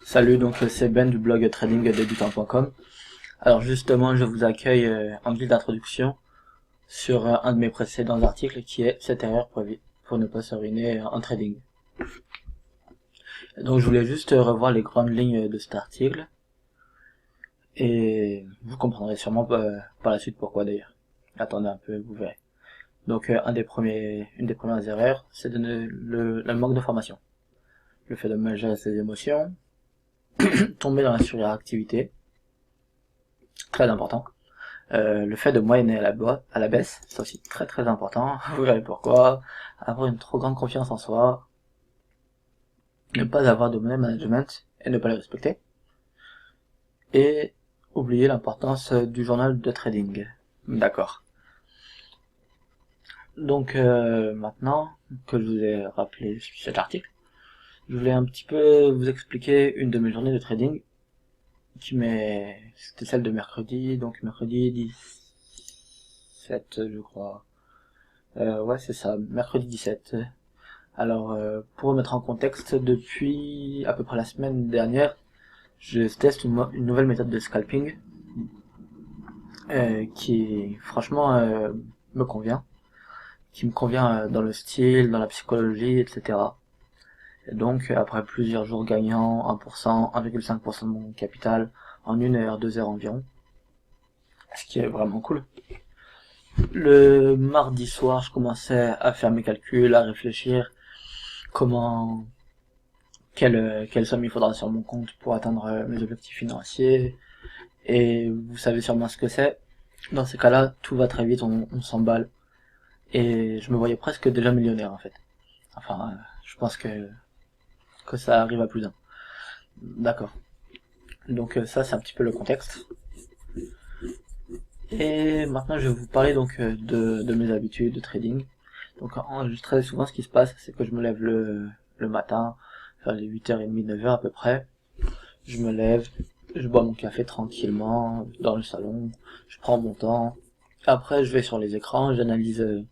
Salut, donc c'est Ben du blog tradingdebutant.com. Alors justement, je vous accueille en guise d'introduction sur un de mes précédents articles qui est 7 erreurs pour ne pas se ruiner en trading. Donc je voulais juste revoir les grandes lignes de cet article et vous comprendrez sûrement par la suite pourquoi d'ailleurs. Attendez un peu, vous verrez. Donc une des premières erreurs, c'est le manque de formation. Le fait de mal gérer ses émotions, tomber dans la surréactivité, très important. Le fait de moyenner à la baisse, c'est aussi très très important, vous verrez pourquoi. Avoir une trop grande confiance en soi, ne pas avoir de money management et ne pas le respecter, et oublier l'importance du journal de trading. D'accord. Donc maintenant que je vous ai rappelé cet article, je voulais un petit peu vous expliquer une de mes journées de trading, c'était celle de mercredi, donc mercredi 17 je crois. Ouais c'est ça, mercredi 17. Alors, pour remettre en contexte, depuis à peu près la semaine dernière, je teste une nouvelle méthode de scalping qui, franchement, qui me convient dans le style, dans la psychologie, etc. Et donc, après plusieurs jours gagnants, 1%, 1,5% de mon capital en 1 heure, 2 heures environ, ce qui est vraiment cool. Le mardi soir, je commençais à faire mes calculs, à réfléchir comment quelle somme il faudra sur mon compte pour atteindre mes objectifs financiers. Et vous savez sûrement ce que c'est. Dans ces cas-là, tout va très vite, on s'emballe. Et je me voyais presque déjà millionnaire en fait. Enfin, je pense que ça arrive à plus d'un. D'accord. Donc ça, c'est un petit peu le contexte. Et maintenant, je vais vous parler donc de mes habitudes de trading. Donc très souvent, ce qui se passe, c'est que je me lève le matin, vers les 8h30, 9h à peu près. Je me lève, je bois mon café tranquillement dans le salon, je prends mon temps. Après, je vais sur les écrans, j'analyse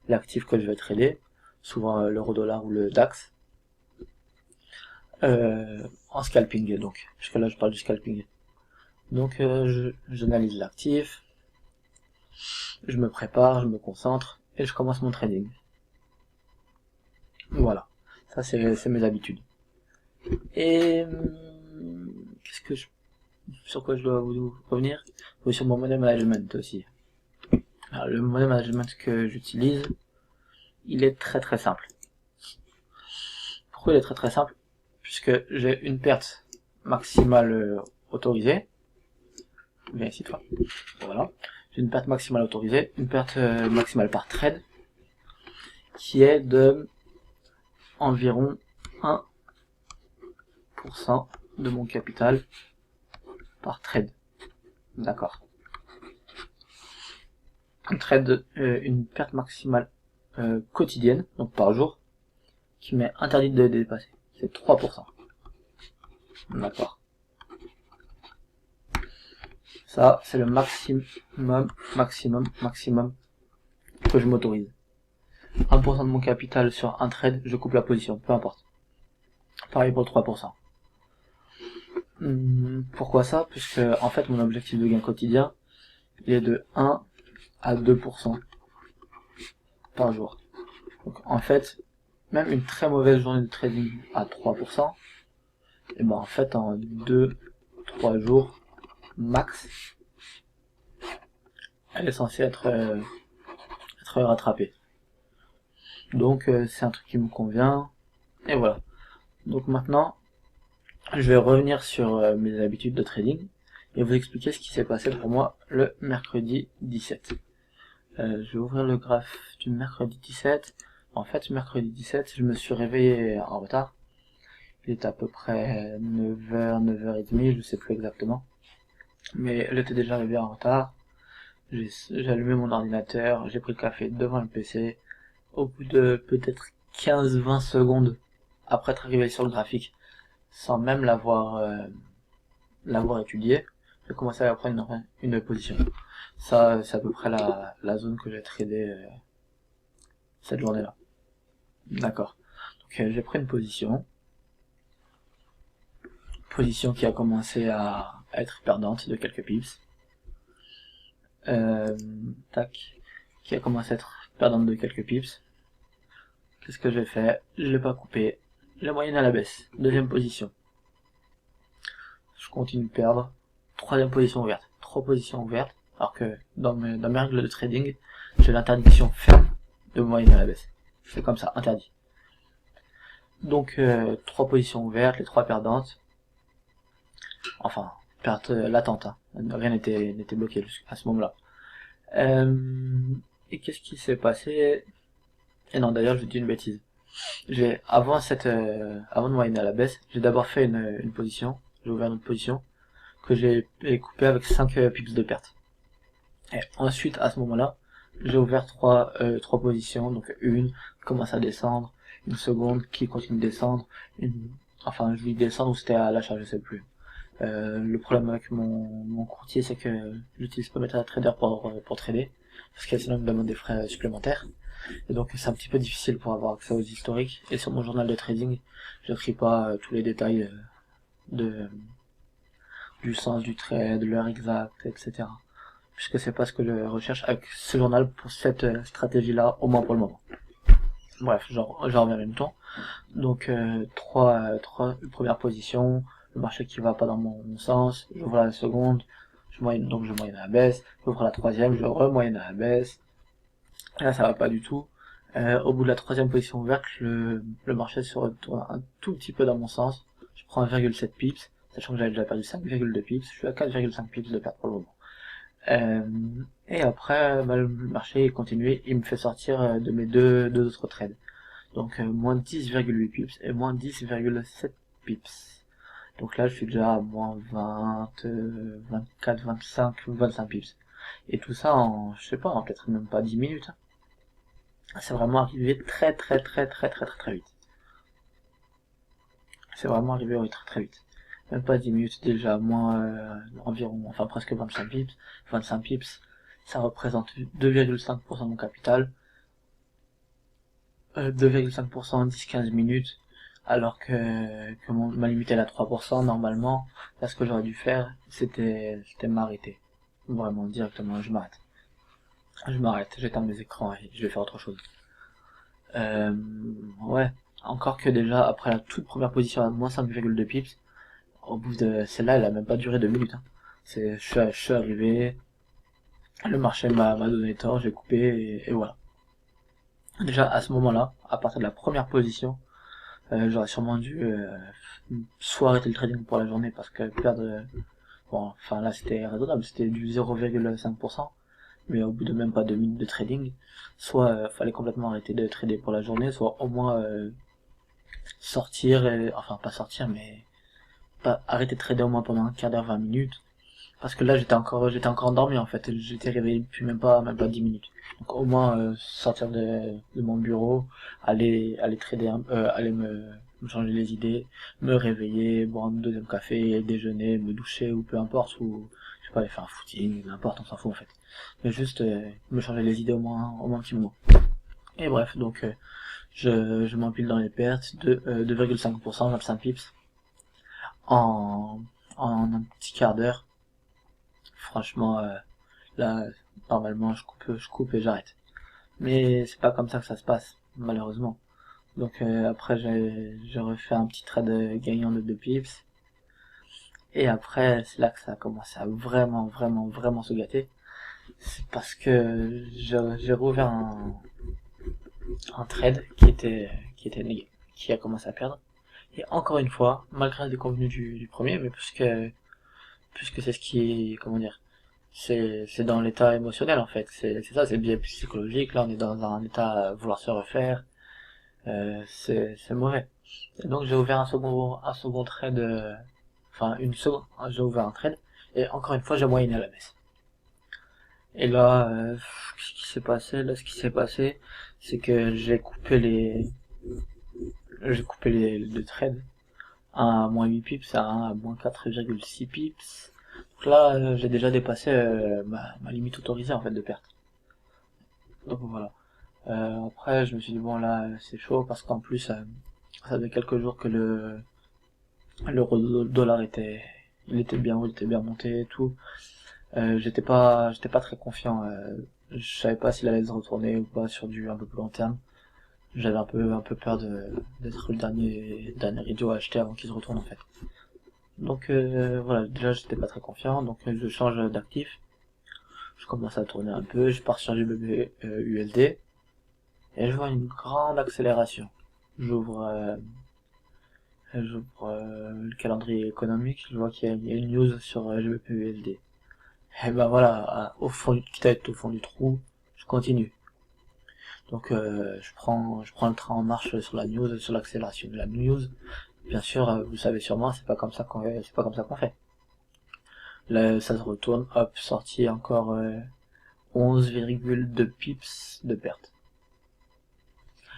l'actif que je vais trader, souvent l'euro-dollar ou le DAX, en scalping donc. Jusque là, je parle du scalping. Donc, j'analyse l'actif, je me prépare, je me concentre et je commence mon trading. Voilà, ça c'est mes habitudes. Et sur quoi je dois vous revenir? Oui, sur mon money management aussi. Alors, le money management que j'utilise, il est très très simple. Pourquoi il est très très simple? Puisque j'ai une perte maximale autorisée. Viens ici toi. Voilà. J'ai une perte maximale autorisée, une perte maximale par trade, qui est de environ 1% de mon capital par trade. D'accord. Un trade, une perte maximale quotidienne, donc par jour, qui m'est interdite de dépasser. C'est 3%. D'accord. Ça, c'est le maximum que je m'autorise. 1% de mon capital sur un trade, je coupe la position, peu importe. Pareil pour 3%. Pourquoi ça? Puisque, en fait, mon objectif de gain quotidien, il est de 1 à 2% par jour. Donc, en fait, même une très mauvaise journée de trading à 3%, et ben, en fait, en 2-3 jours, max, elle est censée être rattrapée. Donc, c'est un truc qui me convient, et voilà. Donc maintenant, je vais revenir sur mes habitudes de trading et vous expliquer ce qui s'est passé pour moi le mercredi 17. Je vais ouvrir le graphe du mercredi 17. En fait, mercredi 17, je me suis réveillé en retard. Il est à peu près 9h, 9h30, je sais plus exactement. Mais j'étais déjà arrivé en retard. J'ai allumé mon ordinateur, j'ai pris le café devant le PC. Au bout de peut-être 15-20 secondes après être arrivé sur le graphique, sans même l'avoir étudié, j'ai commencé à prendre une position. Ça, c'est à peu près la zone que j'ai tradé cette journée-là. D'accord. Donc j'ai pris une position position qui a commencé à être perdante de quelques pips. Tac, qui a commencé à être perdante de quelques pips. Qu'est-ce que j'ai fait? Je l'ai pas coupé. La moyenne à la baisse. Deuxième position. Je continue de perdre. Troisième position ouverte. 3 positions ouvertes. Alors que dans mes règles de trading, j'ai l'interdiction ferme de moyenne à la baisse. C'est comme ça, interdit. Donc 3 positions ouvertes, les 3 perdantes. Enfin, perte latente. Hein. Rien n'était bloqué à ce moment-là. Et qu'est-ce qui s'est passé? Et non, d'ailleurs, je dis une bêtise. Avant de moyenner à la baisse, j'ai d'abord fait une position, j'ai ouvert une autre position, que j'ai coupé avec 5 pips de perte. Et ensuite, à ce moment-là, j'ai ouvert trois positions, donc une qui commence à descendre, une seconde qui continue de descendre, enfin, je dis descendre ou c'était à l'achat, je sais plus. Le problème avec mon courtier, c'est que j'utilise pas MetaTrader pour trader, parce que sinon il me demande des frais supplémentaires. Et donc c'est un petit peu difficile pour avoir accès aux historiques. Et sur mon journal de trading, j'écris pas tous les détails du sens du trade, l'heure exacte, etc. Puisque c'est pas ce que je recherche avec ce journal pour cette stratégie-là, au moins pour le moment. Bref, j'en reviens en même temps. Donc trois premières positions, le marché qui va pas dans mon sens, j'ouvre la seconde, je moyenne à la baisse, j'ouvre la troisième, je remoyenne à la baisse. Là ça va pas du tout. Au bout de la troisième position ouverte, le marché se retourne un tout petit peu dans mon sens. Je prends 1,7 pips, sachant que j'avais déjà perdu 5,2 pips, je suis à 4,5 pips de perte pour le moment. Et après, le marché continue, il me fait sortir de mes deux autres trades. Donc moins 10,8 pips et moins 10,7 pips. Donc là je suis déjà à moins 20, 24, 25, 25 pips. Et tout ça en, je sais pas, en peut-être même pas 10 minutes. C'est vraiment arrivé très vite. C'est vraiment arrivé très vite. Même pas 10 minutes déjà, moins environ, enfin presque 25 pips. 25 pips, ça représente 2,5% de mon capital. 2,5% en 10-15 minutes, alors que ma limite est à 3%, normalement, là ce que j'aurais dû faire, c'était m'arrêter. Vraiment, directement, je m'arrête, j'éteins mes écrans et je vais faire autre chose. Ouais, encore que déjà, après la toute première position à moins 5,2 pips, au bout de celle-là, elle a même pas duré 2 minutes. Hein. Je suis arrivé, le marché m'a donné tort, j'ai coupé et voilà. Déjà à ce moment-là, à partir de la première position, j'aurais sûrement dû soit arrêter le trading pour la journée parce que perdre, bon, enfin là c'était raisonnable, c'était du 0,5%, mais au bout de même pas 2 minutes de trading, soit fallait complètement arrêter de trader pour la journée, soit au moins sortir, enfin pas sortir, mais pas arrêter de trader au moins pendant un quart d'heure, 20 minutes, parce que là j'étais encore endormi en fait, j'étais réveillé depuis même pas 10 minutes. Donc au moins sortir de mon bureau, aller trader, aller me changer les idées, me réveiller, boire un deuxième café, déjeuner, me doucher ou peu importe, ou je sais pas aller faire un footing, n'importe, on s'en fout en fait. Mais juste me changer les idées au moins un petit moment. Et bref, donc je m'empile dans les pertes de 2,5%, 25 pips en un petit quart d'heure. Franchement, là, normalement, je coupe et j'arrête. Mais c'est pas comme ça que ça se passe, malheureusement. Donc après, j'ai refait un petit trade gagnant de 2 pips. Et après, c'est là que ça a commencé à vraiment se gâter. C'est parce que j'ai rouvert un trade qui a commencé à perdre. Et encore une fois, malgré le déconvenu du premier, mais puisque c'est ce qui, comment dire, c'est dans l'état émotionnel en fait, c'est ça, c'est le biais psychologique, là on est dans un état à vouloir se refaire, c'est mauvais. Et donc j'ai ouvert un second trade, enfin une seconde, j'ai ouvert un trade, et encore une fois j'ai moyenné à la baisse. Et là, ce qui s'est passé, c'est que j'ai coupé les deux trades, un à moins 8 pips, un à moins 4,6 pips. Donc là, j'ai déjà dépassé ma limite autorisée en fait de perte. Donc voilà. Après, je me suis dit bon là, c'est chaud parce qu'en plus, ça fait quelques jours que L'euro-dollar il était bien haut, il était bien monté et tout. J'étais pas très confiant. Je savais pas s'il allait se retourner ou pas sur du un peu plus long terme. J'avais un peu peur d'être le dernier idiot à acheter avant qu'il se retourne en fait. Donc voilà, déjà j'étais pas très confiant, donc je change d'actif. Je commence à tourner un peu, je pars sur du BB USD et je vois une grande accélération. J'ouvre le calendrier économique, je vois qu'il y a une news sur GBP USD. Et ben voilà, quitte à être au fond du trou, je continue. Donc je prends le train en marche sur la news, sur l'accélération de la news. Bien sûr, vous savez sûrement, c'est pas comme ça qu'on fait. Là, ça se retourne, hop, sorti encore 11,2 pips de perte.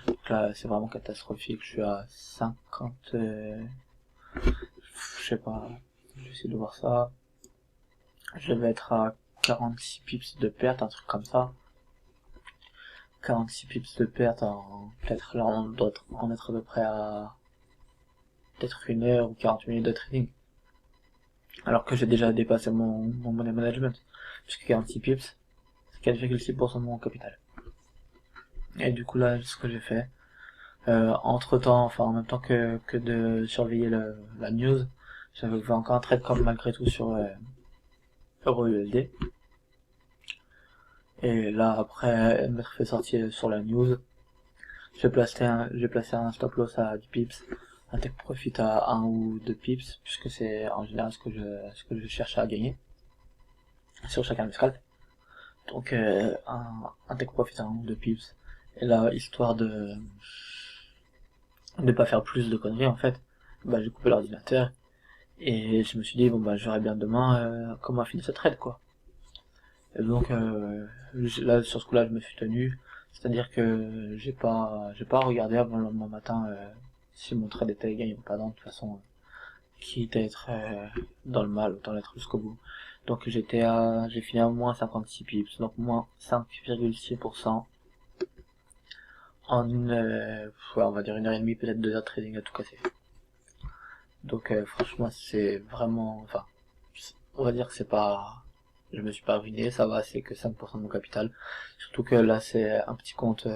Donc là, c'est vraiment catastrophique. Je suis à 50, je sais pas, je vais essayer de voir ça. Je vais être à 46 pips de perte, un truc comme ça. 46 pips de perte peut-être là on doit en être à peu près à peut-être 1 heure ou 40 minutes de trading. Alors que j'ai déjà dépassé mon money management. Puisque 46 pips, c'est 4,6% de mon capital. Et du coup là, ce que j'ai fait, entre temps, enfin en même temps que de surveiller la news, j'avais fait encore un trade comme malgré tout sur EURUSD. Et là après m'être fait sortir sur la news, j'ai placé un stop loss à 10 pips, un take profit à 1 ou 2 pips, puisque c'est en général ce que je cherche à gagner sur chacun de mes scalps. Donc un take profit à 1 ou 2 pips. Et là, histoire de pas faire plus de conneries en fait, bah j'ai coupé l'ordinateur et je me suis dit bon bah je verrai bien demain comment a fini ce trade quoi. Et donc là sur ce coup là je me suis tenu, c'est-à-dire que j'ai pas regardé avant le lendemain matin si mon trade était gagné ou pas. De toute façon, quitte à être dans le mal, autant l'être jusqu'au bout. Donc j'ai fini à moins 56 pips, donc moins 5,6% en on va dire 1 heure et demie, peut-être 2 heures de trading à tout casser. Donc franchement c'est vraiment, enfin, on va dire que c'est pas, je me suis pas ruiné, ça va, c'est que 5% de mon capital. Surtout que là c'est un petit compte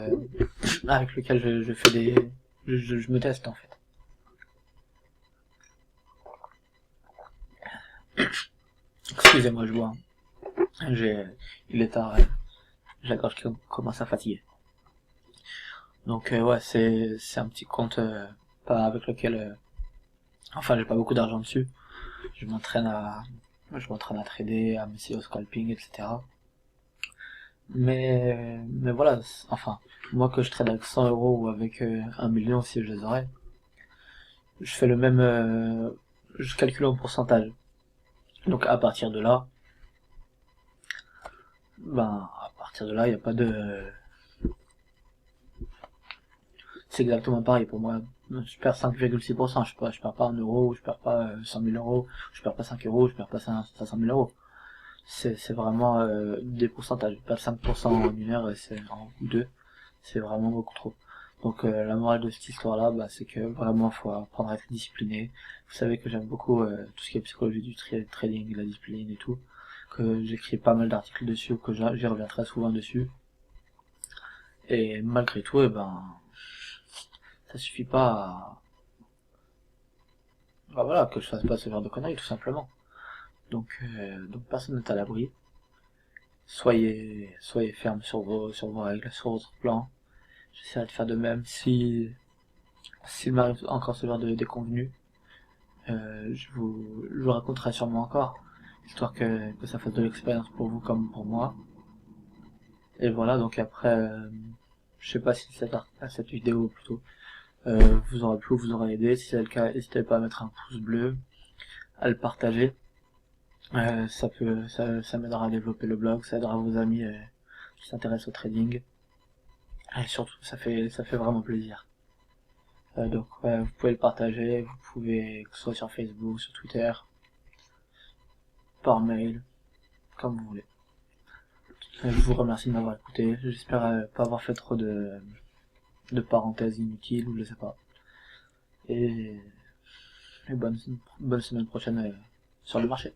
avec lequel je fais je me teste en fait. Excusez-moi, je bois. Il est tard, j'ai la gorge qui commence à fatiguer. Donc ouais, c'est un petit compte pas avec lequel, enfin j'ai pas beaucoup d'argent dessus. Je m'entraîne à trader, à m'essayer au scalping, etc. Mais voilà, enfin, moi que je trade avec 100 euros ou avec 1 million si je les aurais, je fais le même, je calcule en pourcentage. Donc à partir de là, il n'y a pas de, c'est exactement pareil pour moi. Je perds 5,6%, je perds pas 1 euro, je perds pas 100 000 euros, je perds pas 5 euros, je perds pas 500 000 euros. C'est vraiment des pourcentages. Perdre 5% en 1 heure, ou 2, c'est vraiment beaucoup trop. Donc la morale de cette histoire-là, bah, c'est que vraiment faut apprendre à être discipliné. Vous savez que j'aime beaucoup tout ce qui est psychologie du trading, la discipline et tout, que j'écris pas mal d'articles dessus, que j'y reviens très souvent dessus. Et malgré tout, ça suffit pas bah voilà, que je fasse pas ce genre de conneries, tout simplement. Donc personne n'est à l'abri. Soyez ferme sur vos règles, sur votre plan. J'essaierai de faire de même s'il m'arrive encore ce genre de déconvenu. Je vous raconterai sûrement encore, histoire que ça fasse de l'expérience pour vous comme pour moi. Et voilà, donc après, je sais pas si cette vidéo plutôt vous aura plu ou vous aura aidé. Si c'est le cas, n'hésitez pas à mettre un pouce bleu, à le partager. Ça m'aidera à développer le blog, ça aidera vos amis qui s'intéressent au trading. Et surtout, ça fait vraiment plaisir. Donc ouais, vous pouvez le partager, vous pouvez, que ce soit sur Facebook, sur Twitter, par mail, comme vous voulez. Je vous remercie de m'avoir écouté, j'espère pas avoir fait trop de parenthèses inutiles ou je sais pas. Et et bonne semaine prochaine sur le marché.